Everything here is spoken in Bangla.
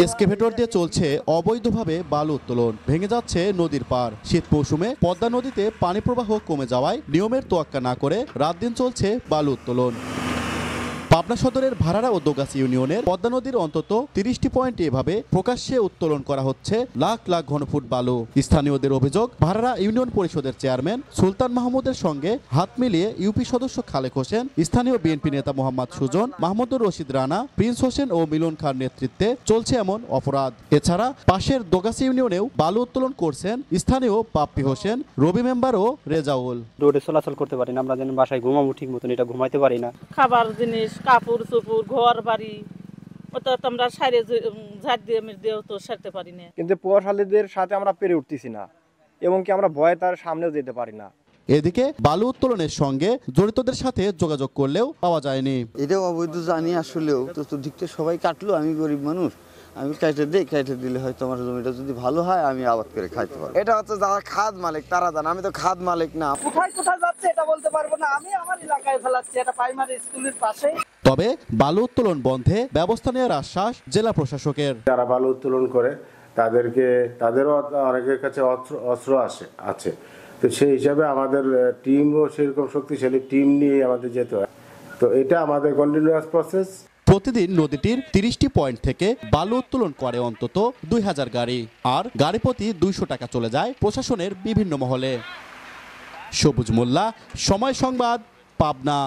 এক্সকেভেটর দিয়ে চলছে অবৈধভাবে বালু উত্তোলন, ভেঙে যাচ্ছে নদীর পার। শীত মৌসুমে পদ্মা নদীতে পানি প্রবাহ কমে যাওয়ায় নিয়মের তোয়াক্কা না করে রাত দিন চলছে বালু উত্তোলন। পাবনা সদরের ভাড়ারা ও দোগাছি ইউনিয়নের পদ্মা নদীর অন্তত 30টি পয়েন্টে এভাবে প্রকাশ্যে উত্তোলন করা হচ্ছে লাখ লাখ ঘনফুট বালু। স্থানীয়দের অভিযোগ, ভাড়ারা ইউনিয়ন পরিষদের চেয়ারম্যান সুলতান মাহমুদের সঙ্গে হাত মিলিয়ে ইউপি সদস্য খালেক হোসেন, স্থানীয় বিএনপি নেতা মোহাম্মদ সুজন, মাহমুদুর রশিদ রানা, প্রিন্স হোসেন ও মিলন খান নেতৃত্বে চলছে এমন অপরাধ। এছাড়া পাশের দোগাছি ইউনিয়নেও বালু উত্তোলন করছেন স্থানীয় পাপ্পি হোসেন, রবি মেম্বার ও রেজাউল। রোডে চলাচল করতে পারি না, আমরা যেন বাসায় ঘুমাবো ঠিক মতন, এটা ঘুমাইতে পারি না। খাবার জিনিস, কাপড় চোপড়, ঘর বাড়ি ওটা তো আমরা সাইরে ঝাড় দিয়ে দিয়েও তো সারতে পারি না। কিন্তু প্রভাবশালীদের সাথে আমরা পেরে উঠতেছি না এবং কি আমরা ভয়ে তার সামনেও যেতে পারি না। এদিকে বালু উত্তোলনের সঙ্গে জড়িতদের সাথে যোগাযোগ করলেও পাওয়া যায়নি। এটাও অবৈধ জানি, আসলেও তো দিকটা সবাই কাটলো, আমি গরিব মানুষ, আমি কেটে দিলে হয়তো আমার জমিটা যদি ভালো হয় আমি আবাদ করে খাইতে পারবো। এটা হচ্ছে যারা খাদ মালিক তারা জানে, আমি তো খাদ মালিক না। কোথায় কোথায় যাচ্ছে এটা বলতে পারবো না, আমি আমার এলাকায় ফেলাচ্ছি, এটা প্রাইমারি স্কুলের পাশে। তবে বালু উত্তোলন বন্ধে ব্যবস্থা নেওয়ার আশ্বাস জেলা প্রশাসকের। যারা বালু উত্তোলন করে তাদেরও অনেকের কাছে অস্ত্র আছে, তো সেই হিসাবে আমাদের টিমও সেরকম শক্তিশালী টিম নিয়ে আমাদের যেতে হয়। তো এটা আমাদের কন্টিনিউয়াস প্রসেস। প্রতিদিন নদীটির 30টি পয়েন্ট থেকে বালু উত্তোলন করে অন্তত 2000 গাড়ি, আর গাড়ি প্রতি 200 টাকা চলে যায় প্রশাসনের বিভিন্ন মহলে। সবুজ মোল্লা, সময় সংবাদ, পাবনা।